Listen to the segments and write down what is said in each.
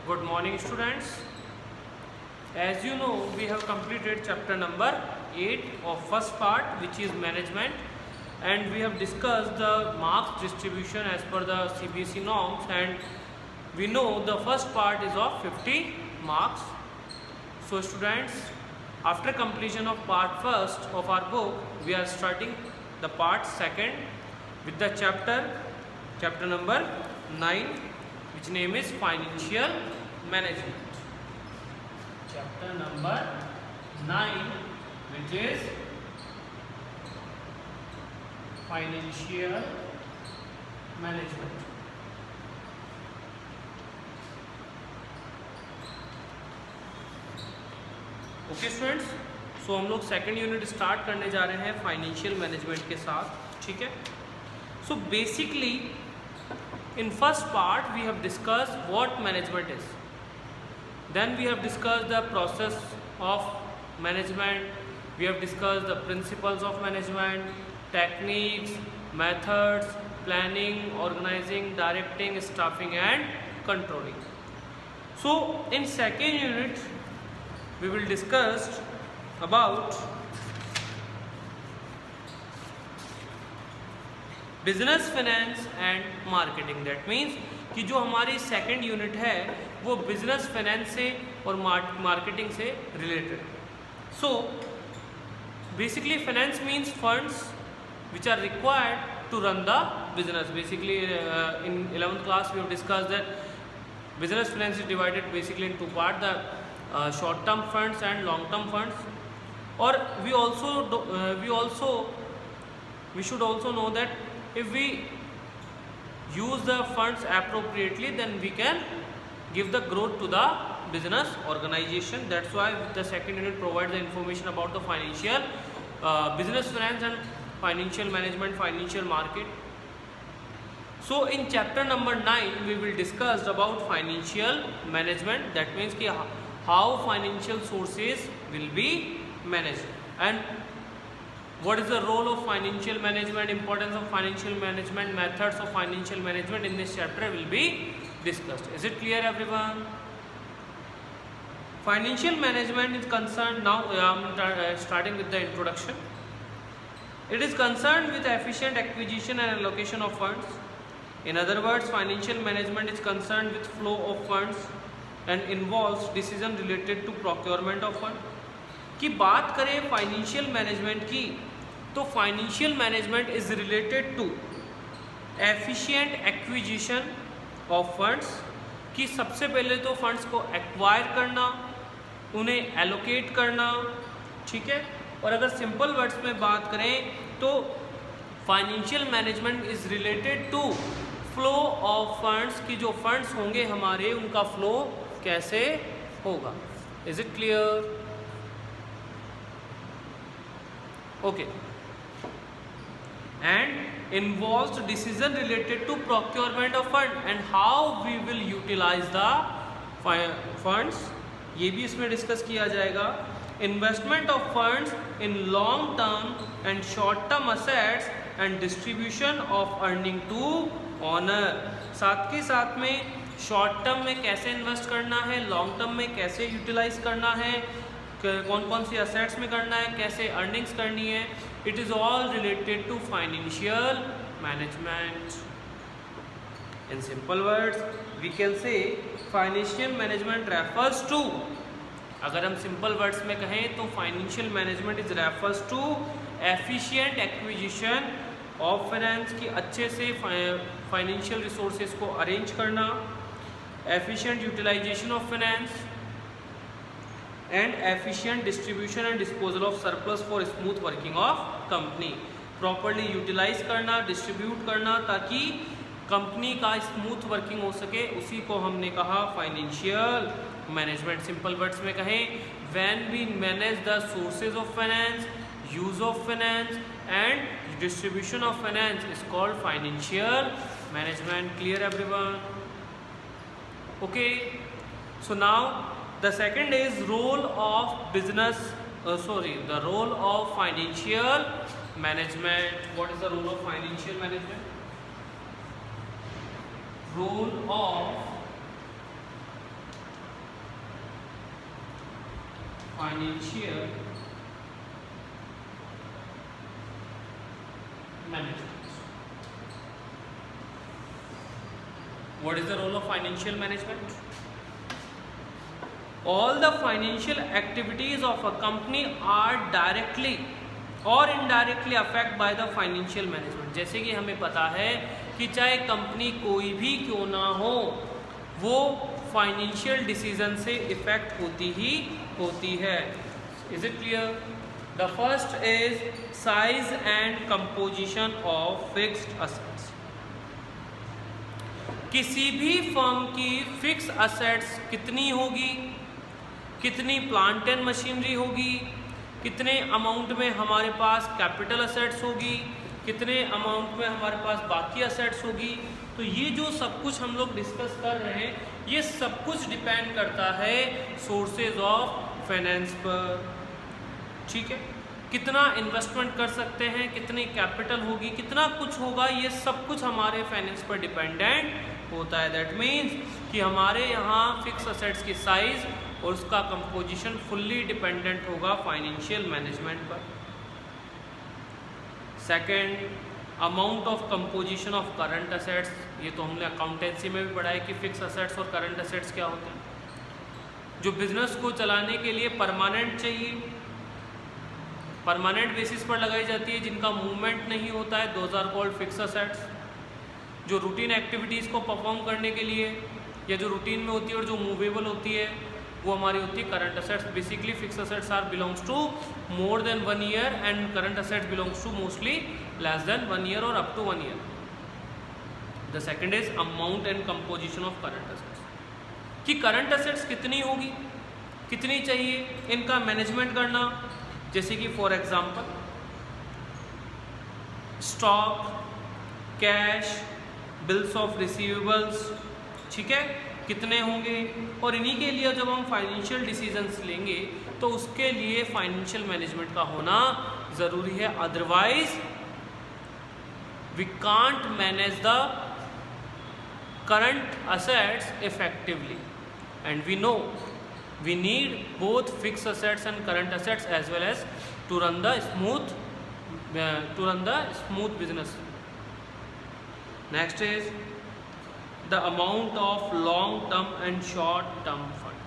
Good morning, students. As you know, we have completed chapter number 8 of first part, which is management, and we have discussed the marks distribution as per the CBSE norms, and we know the first part is of 50 marks. So students, after completion of part first of our book, we are starting the part second with the chapter number 9, which name is financial management. Chapter number 9, which is financial management. Okay students, so हम लोग second unit start करने जा रहे हैं financial management के साथ. ठीक है. So basically in first part we have discussed what management is, then we have discussed the process of management, we have discussed the principles of management, techniques, methods, planning, organizing, directing, staffing and controlling. So in second unit we will discuss about business finance and marketing. That means कि जो हमारी second unit है वो business finance से और marketing से related. So basically finance means funds which are required to run the business. Basically in 11th class we have discussed that business finance is divided basically in two part, the short term funds and long term funds. और we should also know that if we use the funds appropriately, then we can give the growth to the business organization. That's why the second unit provides the information about the financial business finance and financial management, financial market. So in chapter number 9 we will discuss about financial management. That means कि how financial sources will be managed and what is the role of financial management, importance of financial management, methods of financial management in this chapter will be discussed. Is it clear everyone? Financial management is concerned, now starting with the introduction. It is concerned with efficient acquisition and allocation of funds. In other words, financial management is concerned with flow of funds and involves decision related to procurement of funds. की बात करें financial management की, तो financial management is related to efficient acquisition of funds. कि सबसे पहले तो funds को एक्वायर करना, उन्हें एलोकेट करना. ठीक है. और अगर सिंपल वर्ड्स में बात करें तो financial management is related to flow of funds. कि जो फंड्स होंगे हमारे, उनका फ्लो कैसे होगा. Is it clear? Okay. And involves decision related to procurement of fund and how we will utilize the funds. ये भी इसमें डिस्कस किया जाएगा. Investment of funds in long term and short term assets and distribution of earning to owner. साथ के साथ में short term में कैसे इन्वेस्ट करना है, लॉन्ग टर्म में कैसे यूटिलाइज करना है, कौन कौन सी असेट्स में करना है, कैसे अर्निंग्स करनी है. It is all related to financial management. In simple words we can say financial management refers to, अगर हम सिंपल वर्ड्स में कहें तो financial management is refers to efficient acquisition of finance. की अच्छे से फाइनेंशियल रिसोर्सेज को अरेंज करना, efficient utilisation of finance and efficient distribution and disposal of surplus for smooth working of company. Properly utilise करना, distribute करना ताकि company का smooth working हो सके, उसी को हमने कहा फाइनेंशियल मैनेजमेंट. सिंपल वर्ड्स में कहें, when we manage the sources of finance, use of finance and distribution of finance is called financial management. Clear everyone? Okay. So now the second is role of the role of financial management. What is the role of financial management? Role of financial management. What is the role of financial management? All the financial activities of a company are directly और indirectly affect by the financial management. जैसे कि हमें पता है कि चाहे company कोई भी क्यों ना हो, वो फाइनेंशियल डिसीजन से इफेक्ट होती ही होती है। Is it clear? The first is size and composition of fixed assets. किसी भी फर्म की फिक्स असेट्स कितनी होगी, कितनी प्लांट एंड मशीनरी होगी, कितने अमाउंट में हमारे पास कैपिटल असेट्स होगी, कितने अमाउंट में हमारे पास बाकी असेट्स होगी। तो ये जो सब कुछ हम लोग डिस्कस कर रहे हैं, ये सब कुछ डिपेंड करता है सोर्सेज ऑफ फाइनेंस पर। ठीक है, कितना इन्वेस्टमेंट कर सकते हैं, कितनी कैपिटल होगी, कितना कुछ होगा, ये सब कुछ हमारे फाइनेंस पर डिपेंडेंट होता है। दैट मीन्स कि हमारे यहाँ फिक्स असेट्स की साइज और उसका कंपोजिशन फुल्ली डिपेंडेंट होगा फाइनेंशियल मैनेजमेंट पर। Second, amount of composition of current assets. ये तो हमने अकाउंटेंसी में भी पढ़ा है कि फिक्स असेट्स और करंट असेट्स क्या होते हैं। जो बिजनेस को चलाने के लिए परमानेंट चाहिए, परमानेंट बेसिस पर लगाई जाती है, जिनका मूवमेंट नहीं होता है, those are called fix assets. जो रूटीन एक्टिविटीज़ को परफॉर्म करने के लिए या जो रूटीन में होती है और जो मूवेबल होती है, वो हमारी होती है current assets. Basically fix assets are belongs to more than 1 year and current assets belongs to mostly less than 1 year और up to 1 year. The second is amount and composition of current assets, कि current assets कितनी होगी, कितनी चाहिए, इनका management करना। जैसे कि for example stock, cash, bills of receivables, ठीक है, कितने होंगे। और इन्हीं के लिए जब हम फाइनेंशियल डिसीजंस लेंगे तो उसके लिए फाइनेंशियल मैनेजमेंट का होना ज़रूरी है, otherwise we can't manage the current assets effectively. And we know we need both fix assets and current assets as well as to run the smooth business. Next is the amount of long term and short term fund.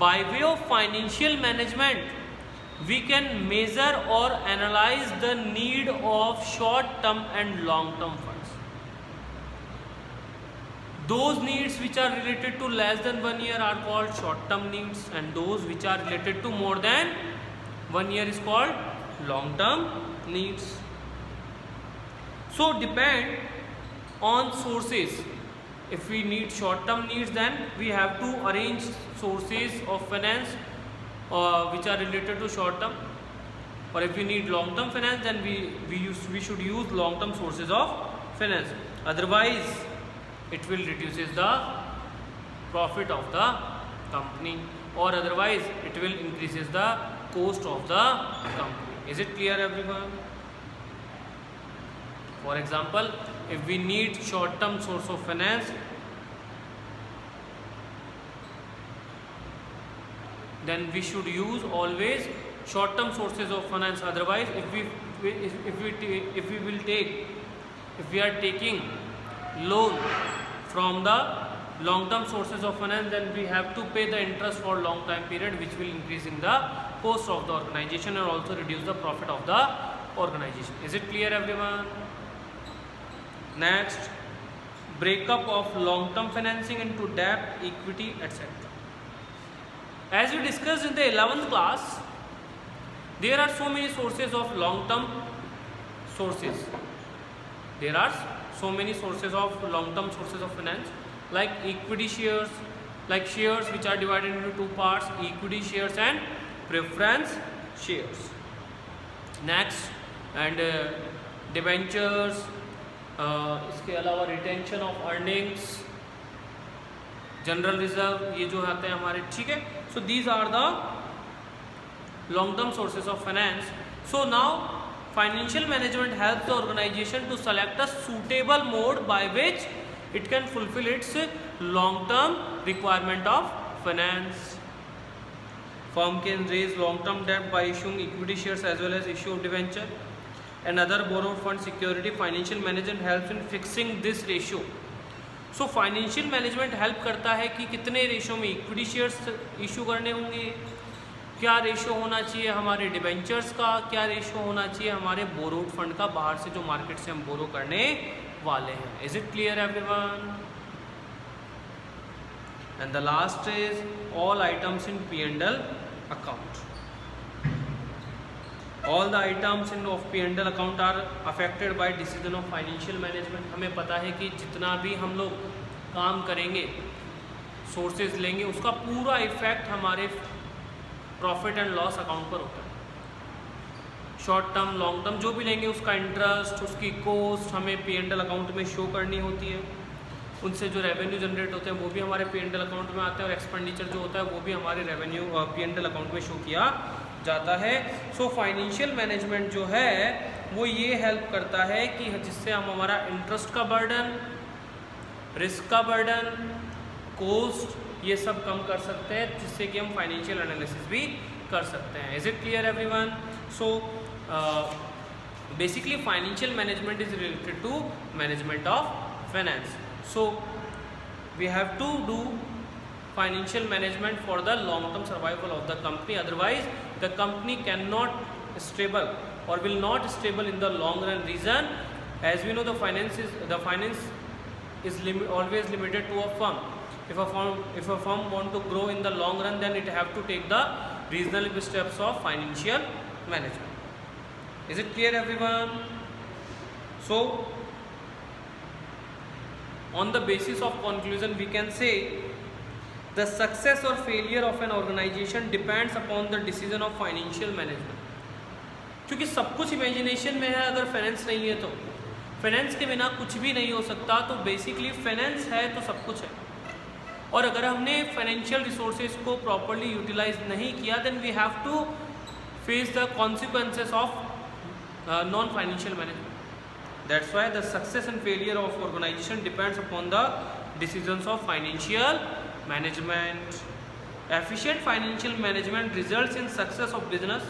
By way of financial management we can measure or analyze the need of short term and long term funds. Those needs which are related to less than 1 year are called short term needs, and those which are related to more than 1 year is called long term needs. So depend on sources. If we need short term needs, then we have to arrange sources of finance which are related to short term, or if we need long term finance, then we should use long term sources of finance. Otherwise it will reduces the profit of the company, or otherwise it will increases the cost of the company. Is it clear everyone? For example, if we need short term source of finance, then we should use always short term sources of finance. Otherwise if we are taking loan from the long term sources of finance, then we have to pay the interest for long time period, which will increase in the cost of the organization and also reduce the profit of the organization. Is it clear everyone? Next, breakup of long term financing into debt, equity, etc. As we discussed in the 11th class, there are so many sources of long term sources. There are so many sources of long term sources of finance, like equity shares, like shares which are divided into two parts, equity shares and preference shares. Next, and debentures, इसके अलावा retention of earnings, general reserve, ये जो आते हैं हमारे, ठीक है। So these are the long term sources of finance. So now financial management helps the organization to select a suitable mode by which it can fulfill its long term requirement of finance. Firm can raise long-term debt by issuing equity shares as well as issue of debenture and other borrowed fund security. Financial management helps in fixing this ratio. So financial management help करता है कि कितने ratio में equity shares issue करने होंगे, क्या ratio होना चाहिए हमारे डिबेंचर्स का, क्या रेशो होना चाहिए हमारे बोरोड फंड का, बाहर से जो मार्केट से हम बोरो करने वाले हैं. Is it clear everyone? And the last is all items in P&L account. All the items in of P&L account are affected by decision of financial management. हमें पता है कि जितना भी हम लोग काम करेंगे, सोर्सेज लेंगे, उसका पूरा इफेक्ट हमारे प्रॉफिट एंड लॉस अकाउंट पर होता है. शॉर्ट टर्म, लॉन्ग टर्म जो भी लेंगे उसका इंटरेस्ट, उसकी कॉस्ट हमें P&L अकाउंट में शो करनी होती है. उनसे जो रेवेन्यू जनरेट होते हैं वो भी हमारे P&L अकाउंट में आते हैं और एक्सपेंडिचर जो होता है वो भी हमारे रेवेन्यू P&L अकाउंट में शो किया जाता है. सो फाइनेंशियल मैनेजमेंट जो है वो ये हेल्प करता है कि जिससे हम हमारा इंटरेस्ट का बर्डन, रिस्क का बर्डन, कॉस्ट, ये सब कम कर सकते हैं, जिससे कि हम फाइनेंशियल एनालिसिस भी कर सकते हैं. Is it clear everyone? So basically financial management is related to management of finance. So we have to do financial management for the long term survival of the company, otherwise the company cannot stable or will not stable in the long run. Reason, as we know, the finance is always limited to a firm. If a firm want to grow in the long run, then it have to take the reasonable steps of financial management. Is it clear everyone? So on the basis of conclusion we can say the success or failure of an organization depends upon the decision of financial management. क्योंकि सब कुछ imagination में है, अगर finance नहीं है तो finance के बिना कुछ भी नहीं हो सकता. तो बेसिकली फाइनेंस है तो सब कुछ है, और अगर हमने फाइनेंशियल रिसोर्सेज को प्रॉपरली यूटिलाइज नहीं किया then we have to face the consequences of non financial management. That's why the success and failure of organization depends upon the decisions of financial management. Efficient financial management results in success of business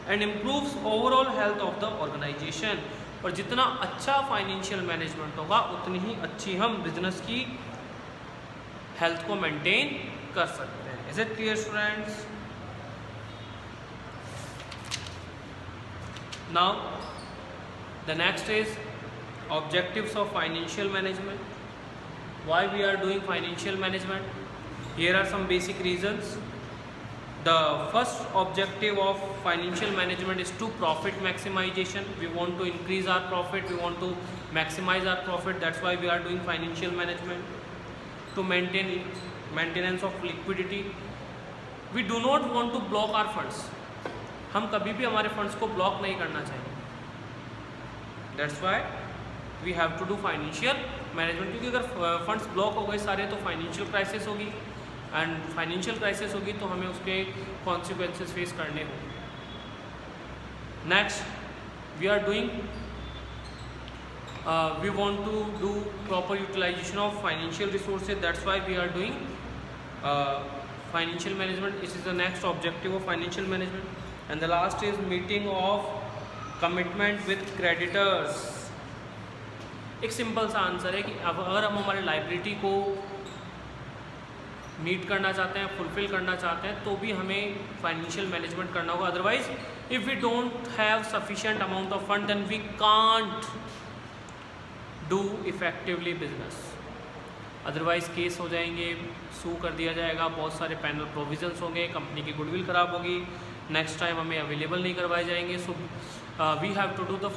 and improves overall health of the organization. और जितना अच्छा financial management होगा उतनी ही अच्छी हम business की health को maintain कर सकते हैं. Is it clear students? Now the next is objectives of financial management. Why we are doing financial management? Here are some basic reasons. The first objective of financial management is to profit maximization. We want to increase our profit, we want to maximize our profit. That's why we are doing financial management. To maintain maintenance of liquidity. We do not want to block our funds. हम कभी भी हमारे funds को block नहीं करना चाहिए. That's why we have to do financial management. क्योंकि अगर फंड्स ब्लॉक हो गए सारे तो फाइनेंशियल क्राइसिस होगी, एंड फाइनेंशियल क्राइसिस होगी तो हमें उसके कॉन्सिक्वेंसेस फेस करने होंगे. Next we are doing we want to do proper utilization of financial resources. That's why we are doing financial management. This is the next objective of financial management. And the last is meeting of commitment with creditors. एक simple सा answer है कि अब अगर हम हमारे liability को meet करना चाहते हैं, फुलफिल करना चाहते हैं, तो भी हमें फाइनेंशियल मैनेजमेंट करना होगा. Otherwise if we don't have sufficient amount of fund then we can't do effectively business. Otherwise case हो जाएंगे, सू कर दिया जाएगा, बहुत सारे पैनल प्रोविजंस होंगे, कंपनी की गुडविल ख़राब होगी, नेक्स्ट टाइम हमें अवेलेबल नहीं करवाए जाएंगे. So we have to do the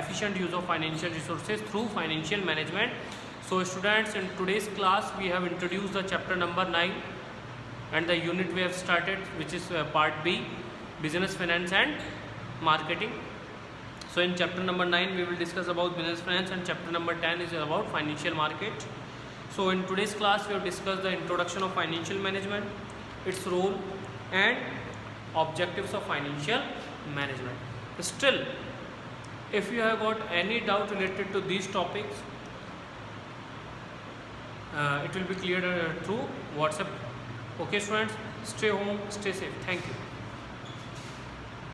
efficient use of financial resources through financial management. So students, in today's class we have introduced the chapter number 9 and the unit we have started, which is part B, business finance and marketing. So in chapter number 9 we will discuss about business finance, and chapter number 10 is about financial market. So in today's class we have discussed the introduction of financial management, its role and objectives of financial management. Still, if you have got any doubt related to these topics, it will be cleared through WhatsApp okay students, stay home, stay safe, thank you.